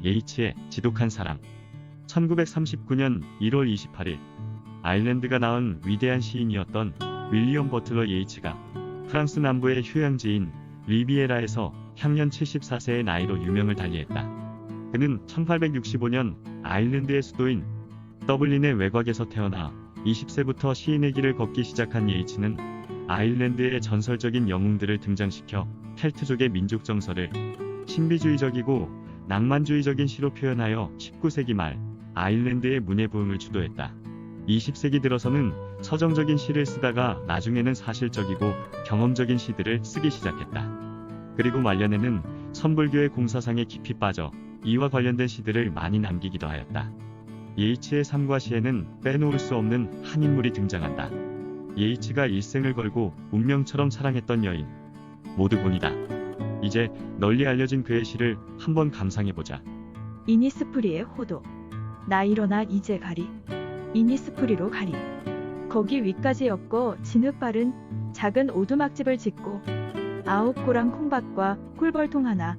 예이츠의 지독한 사랑. 1939년 1월 28일 아일랜드가 낳은 위대한 시인이었던 윌리엄 버틀러 예이츠가 프랑스 남부의 휴양지인 리비에라에서 향년 74세의 나이로 유명을 달리했다. 그는 1865년 아일랜드의 수도인 더블린의 외곽에서 태어나 20세부터 시인의 길을 걷기 시작한 예이츠는 아일랜드의 전설적인 영웅들을 등장시켜 켈트족의 민족 정서를 신비주의적이고 낭만주의적인 시로 표현하여 19세기 말 아일랜드의 문예 부흥을 주도했다. 20세기 들어서는 서정적인 시를 쓰다가 나중에는 사실적이고 경험적인 시들을 쓰기 시작했다. 그리고 말년에는 선불교의 공사상에 깊이 빠져 이와 관련된 시들을 많이 남기기도 하였다. 예이츠의 삶과 시에는 빼놓을 수 없는 한 인물이 등장한다. 예이츠가 일생을 걸고 운명처럼 사랑했던 여인 모드곤이다. 이제 널리 알려진 그의 시를 한번 감상해보자. 이니스프리의 호도. 나 일어나 이제 가리. 이니스프리로 가리. 거기 위까지 엮어 진흙바른 작은 오두막집을 짓고 9고랑 콩밭과 꿀벌통 하나,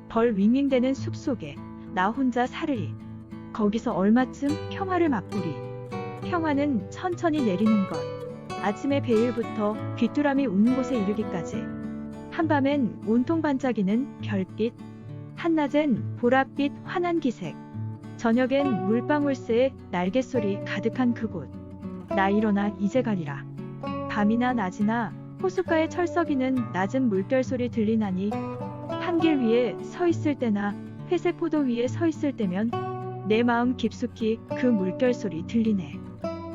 벌 윙윙대는 숲속에 나 혼자 살으리. 거기서 얼마쯤 평화를 맛보리. 평화는 천천히 내리는 것. 아침의 베일부터 귀뚜라미 우는 곳에 이르기까지. 한밤엔 온통 반짝이는 별빛, 한낮엔 보랏빛 환한 기색, 저녁엔 물방울새의 날갯소리 가득한 그곳. 나 일어나 이제 가리라. 밤이나 낮이나 호숫가에 철썩이는 낮은 물결소리 들리나니 한 길 위에 서 있을 때나 회색 포도 위에 서 있을 때면 내 마음 깊숙이 그 물결소리 들리네.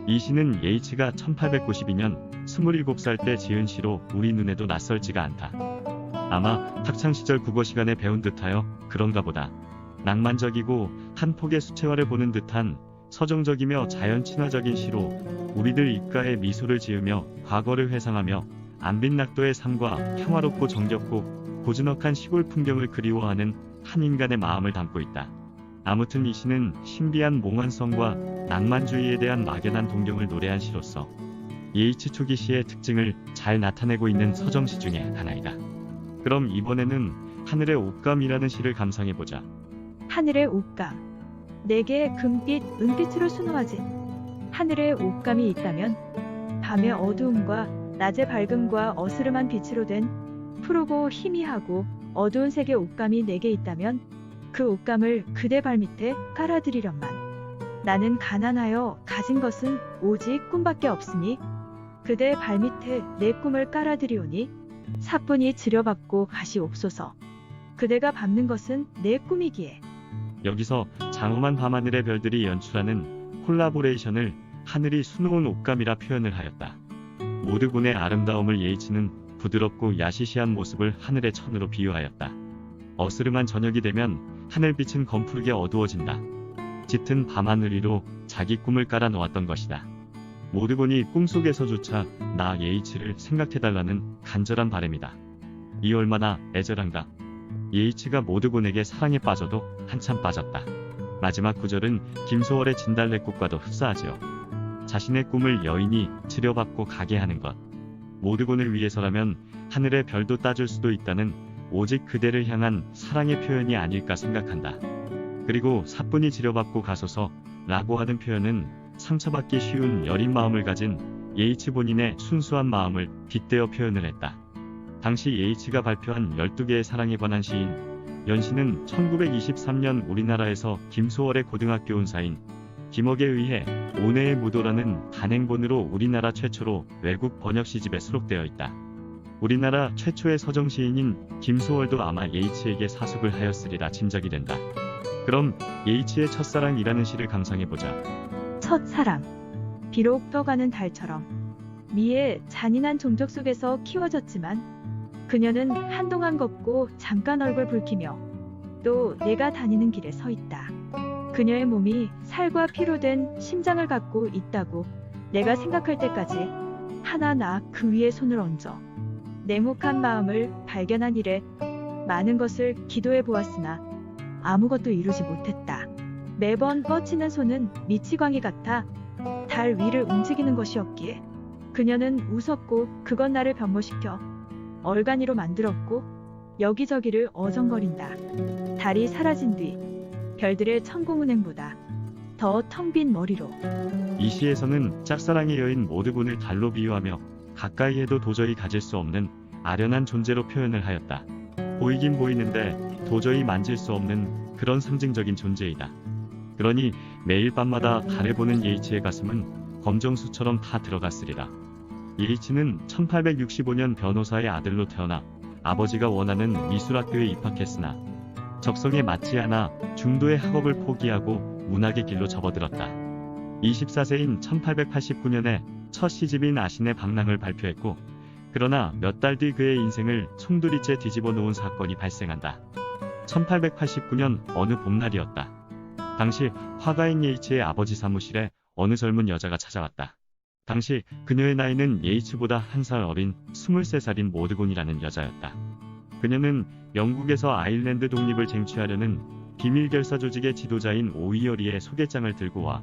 이 시는 예이츠가 1892년 27살 때 지은 시로 우리 눈에도 낯설지가 않다. 아마 학창시절 국어 시간에 배운 듯하여 그런가 보다. 낭만적이고 한 폭의 수채화를 보는 듯한 서정적이며 자연 친화적인 시로 우리들 입가에 미소를 지으며 과거를 회상하며 안빈낙도의 삶과 평화롭고 정겹고 고즈넉한 시골 풍경을 그리워하는 한 인간의 마음을 담고 있다. 아무튼 이 시는 신비한 몽환성과 낭만주의에 대한 막연한 동경을 노래한 시로서 예이츠 초기 시의 특징을 잘 나타내고 있는 서정시 중에 하나이다. 그럼 이번에는 하늘의 옷감이라는 시를 감상해보자. 하늘의 옷감. 내게 금빛, 은빛으로 순화진 하늘의 옷감이 있다면 밤의 어두움과 낮의 밝음과 어스름한 빛으로 된 푸르고 희미하고 어두운 색의 옷감이 내게 있다면 그 옷감을 그대 발밑에 깔아드리련만. 나는 가난하여 가진 것은 오직 꿈밖에 없으니 그대 발밑에 내 꿈을 깔아드리오니 사뿐히 지려받고 가시옵소서. 그대가 밟는 것은 내 꿈이기에. 여기서 장엄한 밤하늘의 별들이 연출하는 콜라보레이션을 하늘이 수놓은 옷감이라 표현을 하였다. 모드곤의 아름다움을 예이츠는 부드럽고 야시시한 모습을 하늘의 천으로 비유하였다. 어스름한 저녁이 되면 하늘빛은 검푸르게 어두워진다. 짙은 밤하늘 위로 자기 꿈을 깔아 놓았던 것이다. 모드곤이 꿈속에서조차 나 예이츠를 생각해달라는 간절한 바람이다. 이 얼마나 애절한가. 예이츠가 모드곤에게 사랑에 빠져도 한참 빠졌다. 마지막 구절은 김소월의 진달래꽃과도 흡사하지요. 자신의 꿈을 여인이 치료받고 가게 하는 것. 모드곤을 위해서라면 하늘의 별도 따줄 수도 있다는 오직 그대를 향한 사랑의 표현이 아닐까 생각한다. 그리고 사뿐히 치료받고 가소서 라고 하는 표현은 상처받기 쉬운 여린 마음을 가진 예이츠 본인의 순수한 마음을 빗대어 표현을 했다. 당시 예이츠가 발표한 12개의 사랑에 관한 시인 연시는 1923년 우리나라에서 김소월의 고등학교 운사인 김억에 의해 온해의 무도라는 단행본으로 우리나라 최초로 외국 번역 시집에 수록되어 있다. 우리나라 최초의 서정시인인 김소월도 아마 예이츠에게 사숙을 하였으리라 짐작이 된다. 그럼 예이츠의 첫사랑이라는 시를 감상해보자. 첫사랑. 비록 떠가는 달처럼 미의 잔인한 종족 속에서 키워졌지만 그녀는 한동안 걷고 잠깐 얼굴 붉히며 또 내가 다니는 길에 서 있다. 그녀의 몸이 살과 피로 된 심장을 갖고 있다고 내가 생각할 때까지 하나나 그 위에 손을 얹어 냉혹한 마음을 발견한 이래 많은 것을 기도해 보았으나 아무것도 이루지 못했다. 매번 뻗치는 손은 미치광이 같아 달 위를 움직이는 것이었기에 그녀는 웃었고 그건 나를 변모시켜 얼간이로 만들었고 여기저기를 어정거린다. 달이 사라진 뒤 별들의 천공운행보다 더 텅 빈 머리로. 이 시에서는 짝사랑의 여인 모드군을 달로 비유하며 가까이 해도 도저히 가질 수 없는 아련한 존재로 표현을 하였다. 보이긴 보이는데 도저히 만질 수 없는 그런 상징적인 존재이다. 그러니 매일 밤마다 달을 보는 예이치의 가슴은 검정수처럼 다 들어갔으리라. 예이치는 1865년 변호사의 아들로 태어나 아버지가 원하는 미술학교에 입학했으나 적성에 맞지 않아 중도의 학업을 포기하고 문학의 길로 접어들었다. 24세인 1889년에 첫 시집인 아신의 방랑을 발표했고, 그러나 몇 달 뒤 그의 인생을 송두리째 뒤집어 놓은 사건이 발생한다. 1889년 어느 봄날이었다. 당시 화가인 예이치의 아버지 사무실에 어느 젊은 여자가 찾아왔다. 당시 그녀의 나이는 예이치보다 한 살 어린 23살인 모드곤이라는 여자였다. 그녀는 영국에서 아일랜드 독립을 쟁취하려는 비밀결사 조직의 지도자인 오이어리의 소개장을 들고 와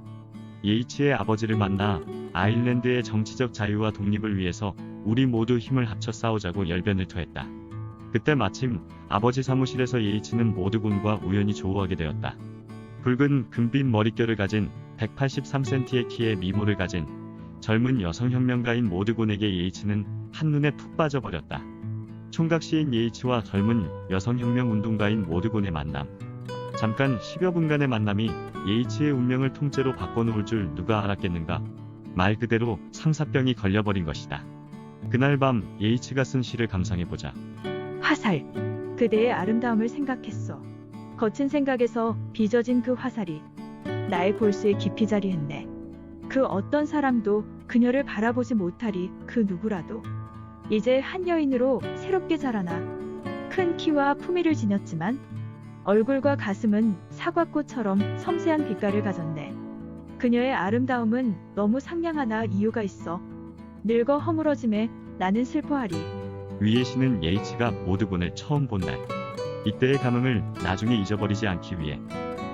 예이치의 아버지를 만나 아일랜드의 정치적 자유와 독립을 위해서 우리 모두 힘을 합쳐 싸우자고 열변을 토했다. 그때 마침 아버지 사무실에서 예이치는 모드곤과 우연히 조우하게 되었다. 붉은 금빛 머릿결을 가진 183cm의 키에 미모를 가진 젊은 여성혁명가인 모드곤에게 예이치는 한눈에 푹 빠져버렸다. 총각시인 예이치와 젊은 여성혁명운동가인 모드곤의 만남. 잠깐 10여 분간의 만남이 예이치의 운명을 통째로 바꿔놓을 줄 누가 알았겠는가. 말 그대로 상사병이 걸려버린 것이다. 그날 밤 예이치가 쓴 시를 감상해보자. 화살. 그대의 아름다움을 생각했어. 거친 생각에서 빚어진 그 화살이 나의 골수에 깊이 자리했네. 그 어떤 사람도 그녀를 바라보지 못하리. 그 누구라도 이제 한 여인으로 새롭게 자라나 큰 키와 품위를 지녔지만 얼굴과 가슴은 사과꽃처럼 섬세한 빛깔을 가졌네. 그녀의 아름다움은 너무 상냥하나 이유가 있어. 늙어 허물어짐에 나는 슬퍼하리. 위의 시는 예이치가 모드곤을 처음 본 날. 이때의 감흥을 나중에 잊어버리지 않기 위해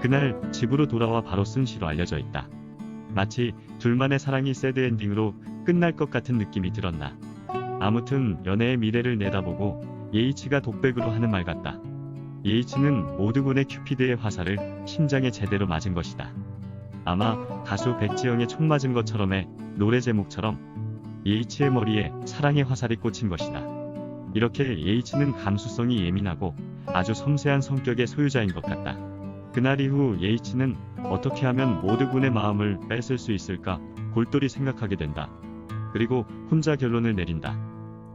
그날 집으로 돌아와 바로 쓴 시로 알려져 있다. 마치 둘만의 사랑이 새드엔딩으로 끝날 것 같은 느낌이 들었나. 아무튼 연애의 미래를 내다보고 예이치가 독백으로 하는 말 같다. 예이치는 모드곤의 큐피드의 화살을 심장에 제대로 맞은 것이다. 아마 가수 백지영의 총 맞은 것처럼의 노래 제목처럼 예이치의 머리에 사랑의 화살이 꽂힌 것이다. 이렇게 예이치는 감수성이 예민하고 아주 섬세한 성격의 소유자인 것 같다. 그날 이후 예이치는 어떻게 하면 모드곤의 마음을 뺏을 수 있을까 골똘히 생각하게 된다. 그리고 혼자 결론을 내린다.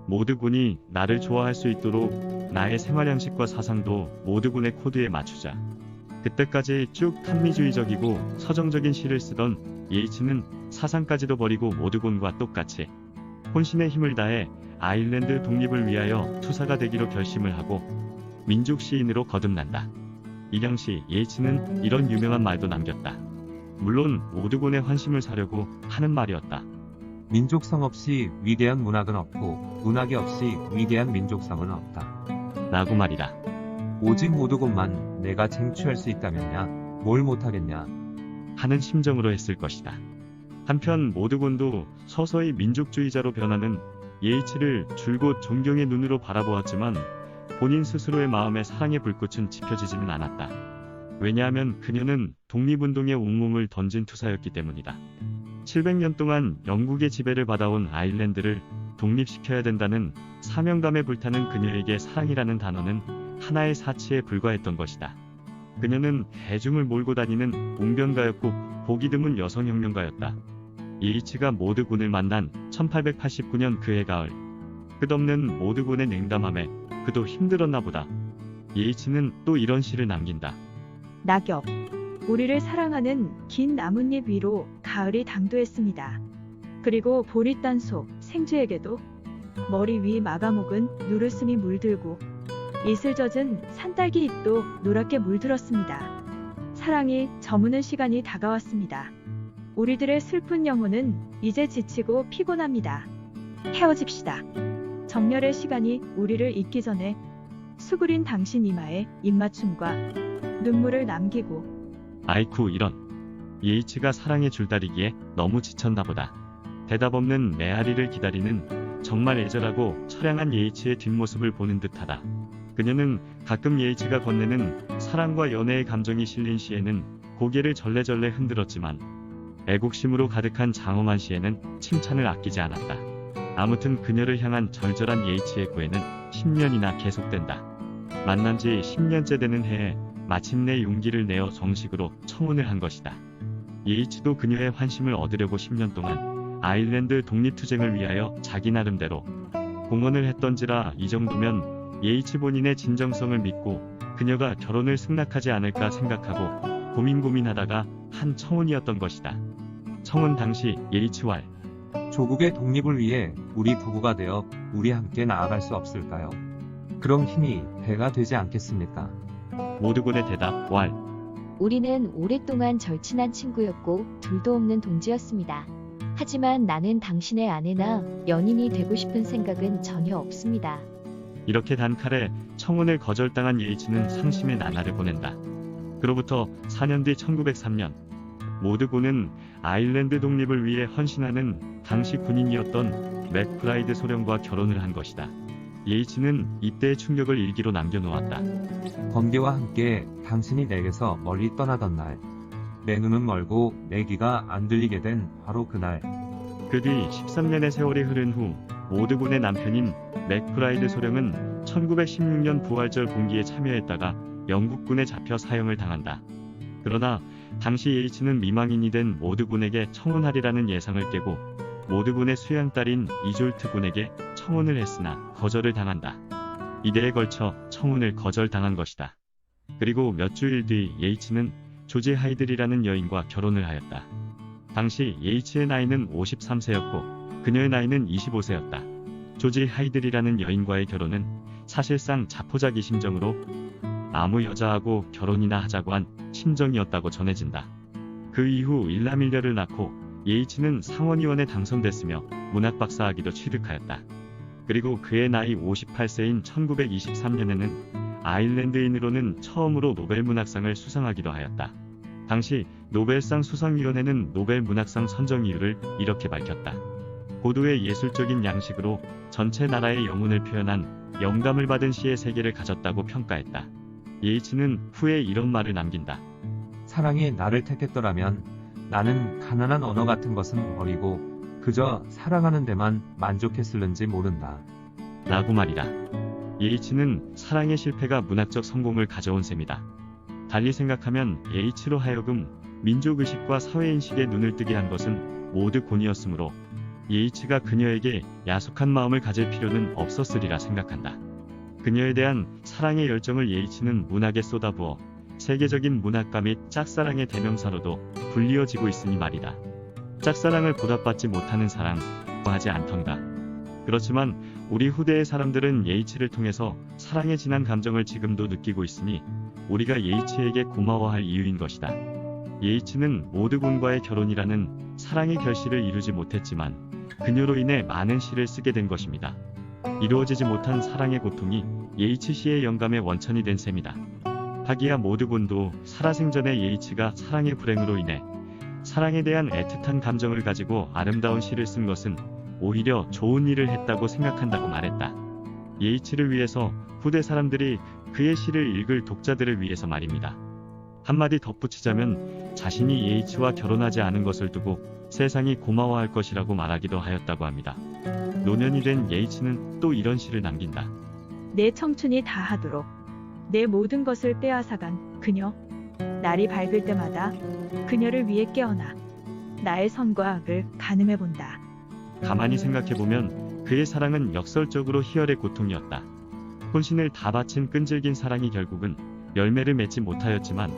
모드곤이 나를 좋아할 수 있도록 나의 생활 양식과 사상도 모드곤의 코드에 맞추자. 그때까지 쭉 탐미주의적이고 서정적인 시를 쓰던 예이치는 사상까지도 버리고 모드곤과 똑같이 혼신의 힘을 다해 아일랜드 독립을 위하여 투사가 되기로 결심을 하고 민족 시인으로 거듭난다. 이 당시 예이치는 이런 유명한 말도 남겼다. 물론 모드곤의 환심을 사려고 하는 말이었다. 민족성 없이 위대한 문학은 없고 문학이 없이 위대한 민족성은 없다. 라고 말이다. 오직 모두것만 내가 쟁취할 수 있다면야 뭘 못하겠냐 하는 심정으로 했을 것이다. 한편 모드곤도 서서히 민족주의자로 변하는 예이치를 줄곧 존경의 눈으로 바라보았지만 본인 스스로의 마음에 사랑의 불꽃은 지펴지지는 않았다. 왜냐하면 그녀는 독립운동에 온몸을 던진 투사였기 때문이다. 700년 동안 영국의 지배를 받아온 아일랜드를 독립시켜야 된다는 사명감에 불타는 그녀에게 사랑이라는 단어는 하나의 사치에 불과했던 것이다. 그녀는 대중을 몰고 다니는 웅변가였고 보기 드문 여성혁명가였다. 예이치가 모드곤을 만난 1889년 그해 가을. 끝없는 모드곤의 냉담함에 그도 힘들었나 보다. 예이치는 또 이런 시를 남긴다. 낙엽. 우리를 사랑하는 긴 나뭇잎 위로 가을이 당도했습니다. 그리고 보리 딴속 생쥐에게도 머리 위 마가목은 누르스미 물들고 이슬 젖은 산딸기 잎도 노랗게 물들었습니다. 사랑이 저무는 시간이 다가왔습니다. 우리들의 슬픈 영혼은 이제 지치고 피곤합니다. 헤어집시다. 정열의 시간이 우리를 잊기 전에 수그린 당신 이마에 입맞춤과 눈물을 남기고. 아이쿠 이런. 예이치가 사랑의 줄다리기에 너무 지쳤나 보다. 대답 없는 메아리를 기다리는 정말 애절하고 처량한 예이치의 뒷모습을 보는 듯하다. 그녀는 가끔 예이치가 건네는 사랑과 연애의 감정이 실린 시에는 고개를 절레절레 흔들었지만 애국심으로 가득한 장엄한 시에는 칭찬을 아끼지 않았다. 아무튼 그녀를 향한 절절한 예이치의 구애는 10년이나 계속된다. 만난 지 10년째 되는 해에 마침내 용기를 내어 정식으로 청혼을 한 것이다. 예이치도 그녀의 환심을 얻으려고 10년 동안 아일랜드 독립투쟁을 위하여 자기 나름대로 공헌을 했던지라 이 정도면 예이치 본인의 진정성을 믿고 그녀가 결혼을 승낙하지 않을까 생각하고 고민하다가 한 청혼이었던 것이다. 청혼 당시 예이치왈 조국의 독립을 위해 우리 부부가 되어 우리 함께 나아갈 수 없을까요? 그럼 힘이 배가 되지 않겠습니까? 모두군의 대답 왈 우리는 오랫동안 절친한 친구였고 둘도 없는 동지였습니다. 하지만 나는 당신의 아내나 연인이 되고 싶은 생각은 전혀 없습니다. 이렇게 단칼에 청혼을 거절당한 예이치는 상심의 나날을 보낸다. 그로부터 4년 뒤 1903년 모드군은 아일랜드 독립을 위해 헌신하는 당시 군인이었던 맥브라이드 소령과 결혼을 한 것이다. 예이치는 이때의 충격을 일기로 남겨놓았다. 번개와 함께 당신이 내게서 멀리 떠나던 날, 내 눈은 멀고 내 귀가 안 들리게 된 바로 그날. 그 뒤 13년의 세월이 흐른 후 모드군의 남편인 맥브라이드 소령은 1916년 부활절 공기에 참여했다가 영국군에 잡혀 사형을 당한다. 그러나 당시 예이치는 미망인이 된 모드군에게 청혼하리라는 예상을 깨고 모드군의 수양딸인 이졸트 군에게 청혼을 했으나 거절을 당한다. 이대에 걸쳐 청혼을 거절당한 것이다. 그리고 몇 주일 뒤 예이치는 조지 하이들이라는 여인과 결혼을 하였다. 당시 예이치의 나이는 53세였고 그녀의 나이는 25세였다. 조지 하이들이라는 여인과의 결혼은 사실상 자포자기 심정으로 아무 여자하고 결혼이나 하자고 한 심정이었다고 전해진다. 그 이후 일남일녀를 낳고 예이치는 상원의원에 당선됐으며 문학박사학위도 취득하였다. 그리고 그의 나이 58세인 1923년에는 아일랜드인으로는 처음으로 노벨문학상을 수상하기도 하였다. 당시 노벨상 수상위원회는 노벨문학상 선정 이유를 이렇게 밝혔다. 고도의 예술적인 양식으로 전체 나라의 영혼을 표현한 영감을 받은 시의 세계를 가졌다고 평가했다. 예이치는 후에 이런 말을 남긴다. 사랑이 나를 택했더라면 나는 가난한 언어 같은 것은 버리고 그저 사랑하는 데만 만족했을는지 모른다. 라고 말이다. 예이치는 사랑의 실패가 문학적 성공을 가져온 셈이다. 달리 생각하면 예이치로 하여금 민족의식과 사회인식에 눈을 뜨게 한 것은 모드곤이었으므로 예이치가 그녀에게 야속한 마음을 가질 필요는 없었으리라 생각한다. 그녀에 대한 사랑의 열정을 예이치는 문학에 쏟아부어 세계적인 문학가 및 짝사랑의 대명사로도 불리어지고 있으니 말이다. 짝사랑을 보답받지 못하는 사랑, 하지 않던가. 그렇지만 우리 후대의 사람들은 예이치를 통해서 사랑에 진한 감정을 지금도 느끼고 있으니 우리가 예이치에게 고마워할 이유인 것이다. 예이치는 모드군과의 결혼이라는 사랑의 결실을 이루지 못했지만 그녀로 인해 많은 시를 쓰게 된 것입니다. 이루어지지 못한 사랑의 고통이 예이치 시의 영감의 원천이 된 셈이다. 하기야 모드군도 살아생전에 예이치가 사랑의 불행으로 인해 사랑에 대한 애틋한 감정을 가지고 아름다운 시를 쓴 것은 오히려 좋은 일을 했다고 생각한다고 말했다. 예이치를 위해서 후대 사람들이 그의 시를 읽을 독자들을 위해서 말입니다. 한마디 덧붙이자면 자신이 예이치와 결혼하지 않은 것을 두고 세상이 고마워할 것이라고 말하기도 하였다고 합니다. 노년이 된 예이치는 또 이런 시를 남긴다. 내 청춘이 다하도록 내 모든 것을 빼앗아간 그녀. 날이 밝을 때마다 그녀를 위해 깨어나 나의 선과 악을 가늠해본다. 가만히 생각해보면 그의 사랑은 역설적으로 희열의 고통이었다. 혼신을 다 바친 끈질긴 사랑이 결국은 열매를 맺지 못하였지만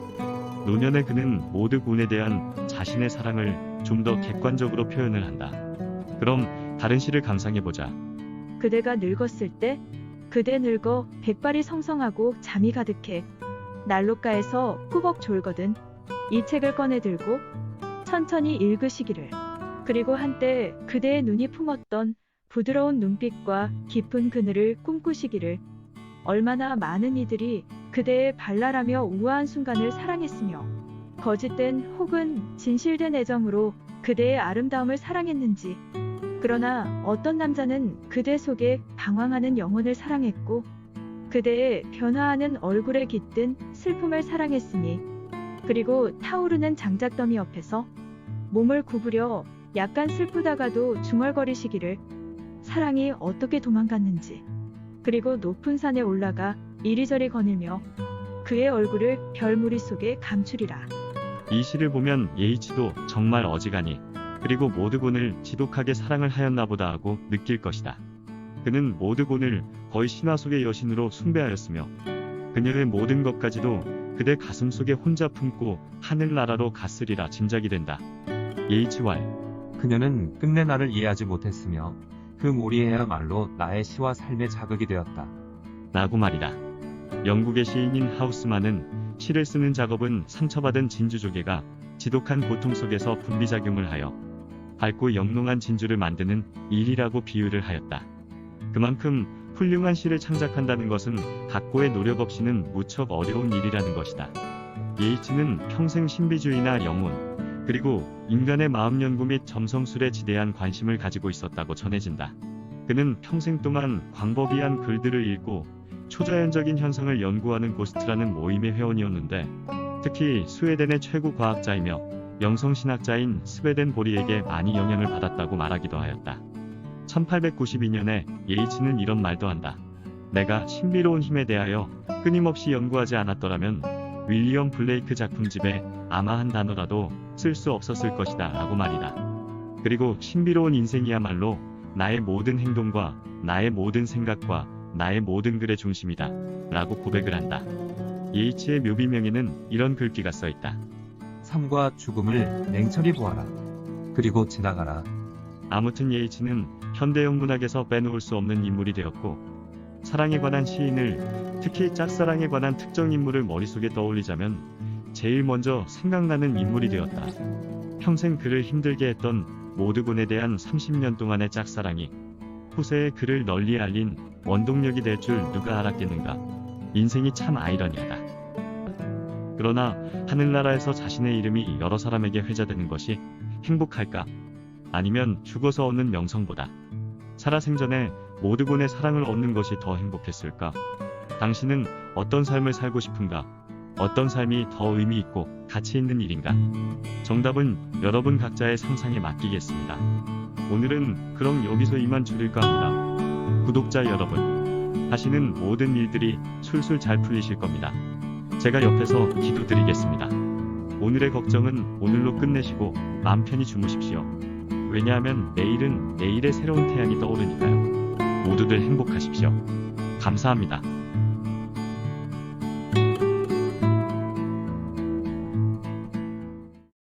노년의 그는 모드군에 대한 자신의 사랑을 좀 더 객관적으로 표현을 한다. 그럼 다른 시를 감상해보자. 그대가 늙었을 때 그대 늙어 백발이 성성하고 잠이 가득해 난로가에서 꾸벅 졸거든 이 책을 꺼내 들고 천천히 읽으시기를. 그리고 한때 그대의 눈이 품었던 부드러운 눈빛과 깊은 그늘을 꿈꾸시기를. 얼마나 많은 이들이 그대의 발랄하며 우아한 순간을 사랑했으며 거짓된 혹은 진실된 애정으로 그대의 아름다움을 사랑했는지. 그러나 어떤 남자는 그대 속에 방황하는 영혼을 사랑했고 그대의 변화하는 얼굴에 깃든 슬픔을 사랑했으니 그리고 타오르는 장작더미 옆에서 몸을 구부려 약간 슬프다가도 중얼거리시기를 사랑이 어떻게 도망갔는지 그리고 높은 산에 올라가 이리저리 거닐며 그의 얼굴을 별무리 속에 감추리라. 이 시를 보면 예이치도 정말 어지간히 그리고 모드곤을 지독하게 사랑을 하였나 보다 하고 느낄 것이다. 그는 모드곤을 거의 신화 속의 여신으로 숭배하였으며 그녀의 모든 것까지도 그대 가슴 속에 혼자 품고 하늘나라로 갔으리라 짐작이 된다. 예이치왈. 그녀는 끝내 나를 이해하지 못했으며 그 무리해야말로 나의 시와 삶의 자극이 되었다. 라고 말이다. 영국의 시인인 하우스만은 시를 쓰는 작업은 상처받은 진주조개가 지독한 고통 속에서 분비작용을 하여 밝고 영롱한 진주를 만드는 일이라고 비유를 하였다. 그만큼 훌륭한 시를 창작한다는 것은 각고의 노력 없이는 무척 어려운 일이라는 것이다. 예이츠는 평생 신비주의나 영혼, 그리고 인간의 마음 연구 및 점성술에 지대한 관심을 가지고 있었다고 전해진다. 그는 평생 동안 광범위한 글들을 읽고 초자연적인 현상을 연구하는 고스트라는 모임의 회원이었는데 특히 스웨덴의 최고 과학자이며 영성신학자인 스베덴 보리에게 많이 영향을 받았다고 말하기도 하였다. 1892년에 예이츠는 이런 말도 한다. 내가 신비로운 힘에 대하여 끊임없이 연구하지 않았더라면 윌리엄 블레이크 작품집에 아마 한 단어라도 쓸 수 없었을 것이다 라고 말이다. 그리고 신비로운 인생이야말로 나의 모든 행동과 나의 모든 생각과 나의 모든 글의 중심이다 라고 고백을 한다. 예이츠의 묘비명에는 이런 글귀가 써있다. 삶과 죽음을 냉철히 보아라. 그리고 지나가라. 아무튼 예이츠는 현대형 문학에서 빼놓을 수 없는 인물이 되었고 사랑에 관한 시인을 특히 짝사랑에 관한 특정 인물을 머릿속에 떠올리자면 제일 먼저 생각나는 인물이 되었다. 평생 그를 힘들게 했던 모드곤에 대한 30년 동안의 짝사랑이 후세에 그를 널리 알린 원동력이 될 줄 누가 알았겠는가. 인생이 참 아이러니하다. 그러나 하늘나라에서 자신의 이름이 여러 사람에게 회자되는 것이 행복할까? 아니면 죽어서 얻는 명성보다 살아생전에 모드곤의 사랑을 얻는 것이 더 행복했을까? 당신은 어떤 삶을 살고 싶은가? 어떤 삶이 더 의미 있고 가치 있는 일인가? 정답은 여러분 각자의 상상에 맡기겠습니다. 오늘은 그럼 여기서 이만 줄일까 합니다. 구독자 여러분, 하시는 모든 일들이 술술 잘 풀리실 겁니다. 제가 옆에서 기도드리겠습니다. 오늘의 걱정은 오늘로 끝내시고 마음 편히 주무십시오. 왜냐하면 내일은 내일의 새로운 태양이 떠오르니까요. 모두들 행복하십시오. 감사합니다.